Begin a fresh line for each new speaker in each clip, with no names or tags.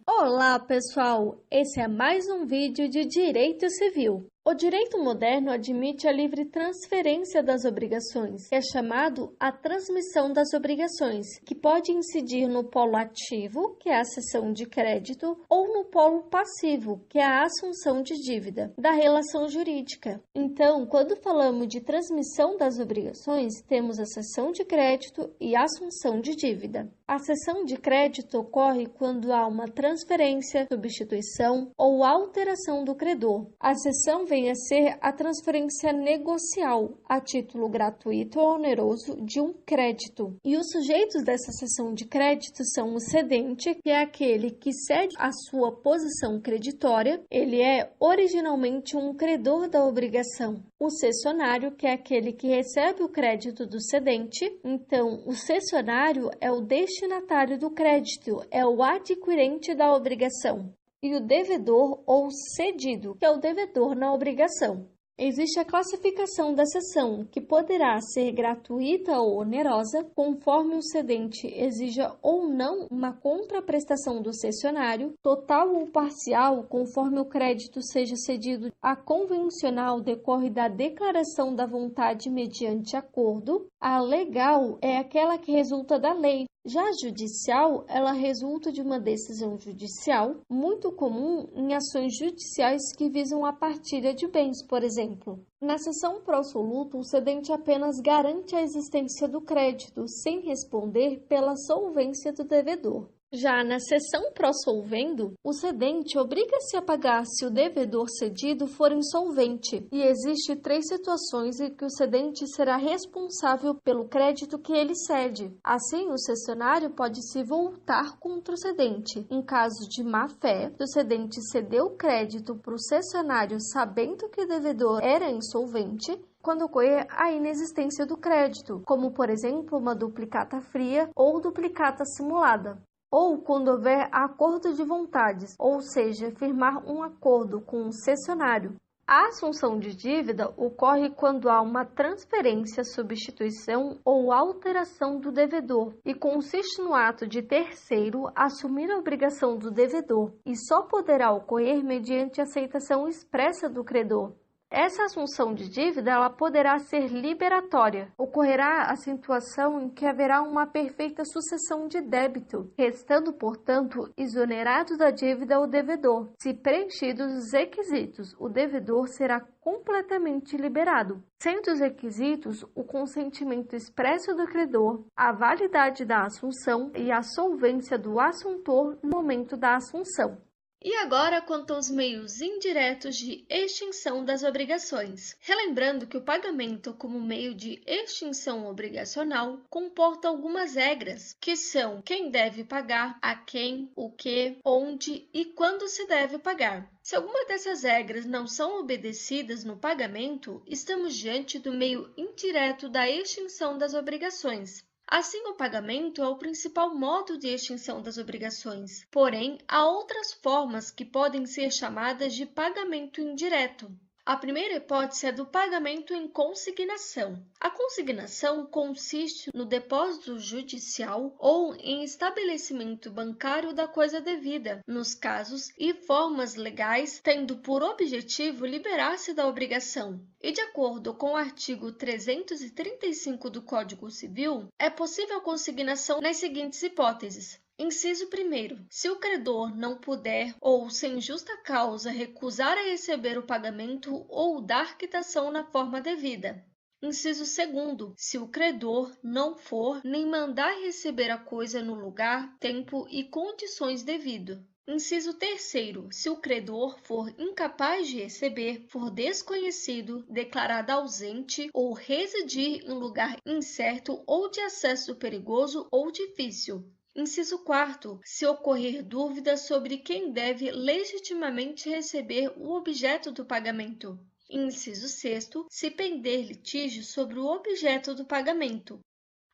Olá, pessoal! Esse é mais um vídeo de Direito Civil. O direito moderno admite a livre transferência das obrigações, que é chamado a transmissão das obrigações, que pode incidir no polo ativo, que é a cessão de crédito, ou no polo passivo, que é a assunção de dívida, da relação jurídica. Então, quando falamos de transmissão das obrigações, temos a cessão de crédito e a assunção de dívida. A cessão de crédito ocorre quando há uma transferência, substituição ou alteração do credor. A cessão vem a ser a transferência negocial, a título gratuito ou oneroso, de um crédito. E os sujeitos dessa cessão de crédito são o cedente, que é aquele que cede a sua posição creditória, ele é originalmente um credor da obrigação. O cessionário, que é aquele que recebe o crédito do cedente, então o cessionário é o destinatário do crédito, é o adquirente da obrigação. E o devedor ou cedido, que é o devedor na obrigação. Existe a classificação da cessão, que poderá ser gratuita ou onerosa, conforme o cedente exija ou não uma contraprestação do cessionário, total ou parcial, conforme o crédito seja cedido. A convencional decorre da declaração da vontade mediante acordo. A legal é aquela que resulta da lei. Já a judicial, ela resulta de uma decisão judicial, muito comum em ações judiciais que visam a partilha de bens, por exemplo. Na cessão pró-soluto, o cedente apenas garante a existência do crédito, sem responder pela solvência do devedor. Já na cessão pró-solvendo, o cedente obriga-se a pagar se o devedor cedido for insolvente, e existe 3 situações em que o cedente será responsável pelo crédito que ele cede. Assim, o cessionário pode se voltar contra o cedente. Em caso de má-fé, se o cedente cedeu o crédito para o cessionário sabendo que o devedor era insolvente, quando ocorrer a inexistência do crédito, como, por exemplo, uma duplicata fria ou duplicata simulada. Ou quando houver acordo de vontades, ou seja, firmar um acordo com o cessionário. A assunção de dívida ocorre quando há uma transferência, substituição ou alteração do devedor e consiste no ato de terceiro assumir a obrigação do devedor e só poderá ocorrer mediante aceitação expressa do credor. Essa assunção de dívida ela poderá ser liberatória. Ocorrerá a situação em que haverá uma perfeita sucessão de débito, restando, portanto, exonerado da dívida o devedor. Se preenchidos os requisitos, o devedor será completamente liberado. Sendo os requisitos o consentimento expresso do credor, a validade da assunção e a solvência do assuntor no momento da assunção. E agora, quanto aos meios indiretos de extinção das obrigações. Relembrando que o pagamento como meio de extinção obrigacional comporta algumas regras, que são quem deve pagar, a quem, o que, onde e quando se deve pagar. Se alguma dessas regras não são obedecidas no pagamento, estamos diante do meio indireto da extinção das obrigações. Assim, o pagamento é o principal modo de extinção das obrigações. Porém, há outras formas que podem ser chamadas de pagamento indireto. A primeira hipótese é do pagamento em consignação. A consignação consiste no depósito judicial ou em estabelecimento bancário da coisa devida, nos casos e formas legais, tendo por objetivo liberar-se da obrigação. E de acordo com o artigo 335 do Código Civil, é possível a consignação nas seguintes hipóteses. Inciso 1º. Se o credor não puder ou sem justa causa recusar a receber o pagamento ou dar quitação na forma devida. Inciso 2º. Se o credor não for nem mandar receber a coisa no lugar, tempo e condições devido. Inciso 3º. Se o credor for incapaz de receber, for desconhecido, declarado ausente ou residir em lugar incerto ou de acesso perigoso ou difícil. Inciso 4º. Se ocorrer dúvida sobre quem deve legitimamente receber o objeto do pagamento. Inciso 6º. Se pender litígio sobre o objeto do pagamento.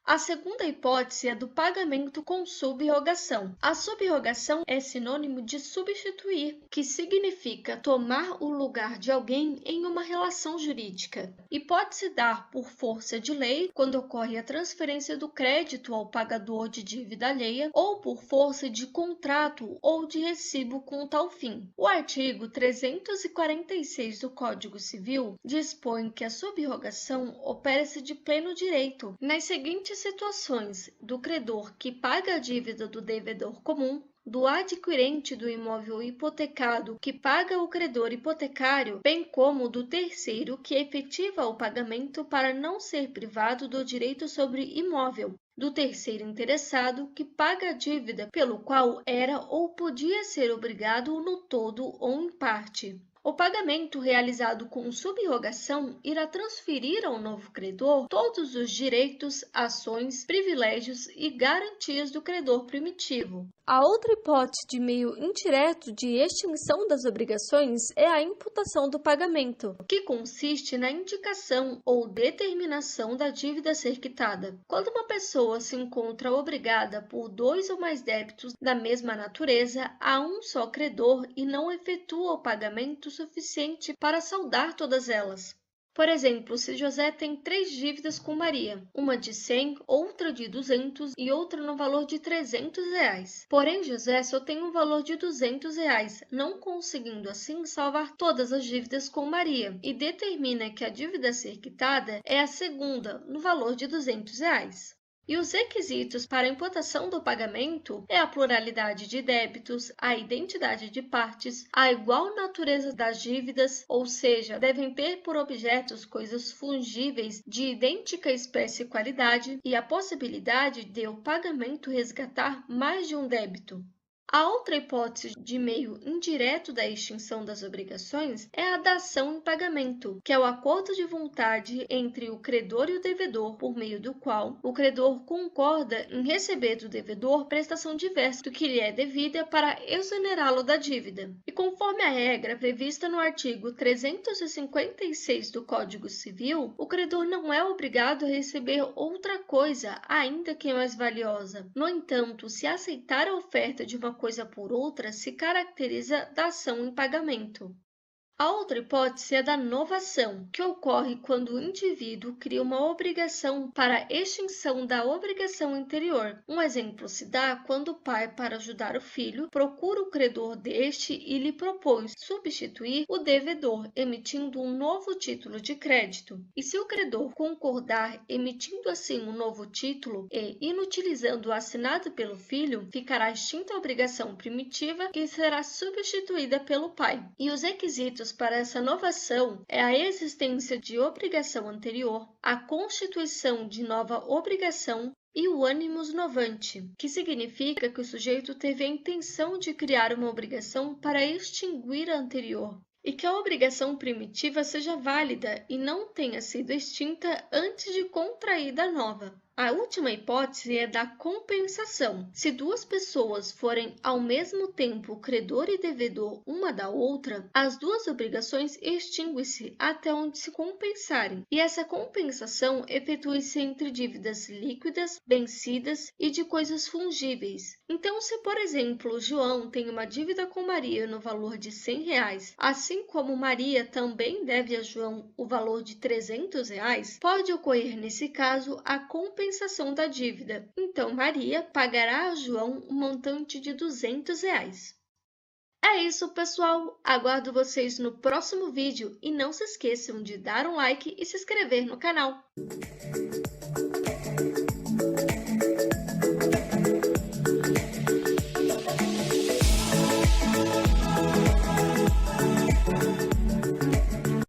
A segunda hipótese é do pagamento com subrogação. A subrogação é sinônimo de substituir, que significa tomar o lugar de alguém em uma relação jurídica. E pode se dar por força de lei, quando ocorre a transferência do crédito ao pagador de dívida alheia, ou por força de contrato ou de recibo com tal fim. O artigo 346 do Código Civil dispõe que a subrogação opera-se de pleno direito nas seguintes situações: do credor que paga a dívida do devedor comum, do adquirente do imóvel hipotecado que paga o credor hipotecário, bem como do terceiro que efetiva o pagamento para não ser privado do direito sobre imóvel, do terceiro interessado que paga a dívida pelo qual era ou podia ser obrigado no todo ou em parte. O pagamento realizado com subrogação irá transferir ao novo credor todos os direitos, ações, privilégios e garantias do credor primitivo. A outra hipótese de meio indireto de extinção das obrigações é a imputação do pagamento, que consiste na indicação ou determinação da dívida a ser quitada. Quando uma pessoa se encontra obrigada por 2 ou mais débitos da mesma natureza a um só credor e não efetua o pagamento suficiente para saldar todas elas. Por exemplo, se José tem 3 dívidas com Maria, uma de 100, outra de 200 e outra no valor de R$300. Porém, José só tem um valor de R$200, não conseguindo assim salvar todas as dívidas com Maria, e determina que a dívida a ser quitada é a segunda, no valor de R$200. E os requisitos para a imputação do pagamento é a pluralidade de débitos, a identidade de partes, a igual natureza das dívidas, ou seja, devem ter por objetos coisas fungíveis de idêntica espécie e qualidade, e a possibilidade de o pagamento resgatar mais de um débito. A outra hipótese de meio indireto da extinção das obrigações é a dação em pagamento, que é o acordo de vontade entre o credor e o devedor, por meio do qual o credor concorda em receber do devedor prestação diversa do que lhe é devida para exonerá-lo da dívida. E conforme a regra prevista no artigo 356 do Código Civil, o credor não é obrigado a receber outra coisa, ainda que mais valiosa. No entanto, se aceitar a oferta de uma coisa por outra, se caracteriza dação em pagamento. A outra hipótese é da novação, que ocorre quando o indivíduo cria uma obrigação para extinção da obrigação anterior. Um exemplo se dá quando o pai, para ajudar o filho, procura o credor deste e lhe propõe substituir o devedor, emitindo um novo título de crédito. E se o credor concordar, emitindo assim um novo título e inutilizando o assinado pelo filho, ficará extinta a obrigação primitiva, que será substituída pelo pai. E os requisitos para essa novação é a existência de obrigação anterior, a constituição de nova obrigação e o animus novante, que significa que o sujeito teve a intenção de criar uma obrigação para extinguir a anterior, e que a obrigação primitiva seja válida e não tenha sido extinta antes de contraída a nova. A última hipótese é da compensação. Se 2 pessoas forem ao mesmo tempo credor e devedor uma da outra, as 2 obrigações extinguem-se até onde se compensarem. E essa compensação efetua-se entre dívidas líquidas, vencidas e de coisas fungíveis. Então, se por exemplo, João tem uma dívida com Maria no valor de R$100, assim como Maria também deve a João o valor de R$300, pode ocorrer nesse caso a compensação da dívida. Então, Maria pagará a João um montante de R$200. É isso, pessoal! Aguardo vocês no próximo vídeo e não se esqueçam de dar um like e se inscrever no canal.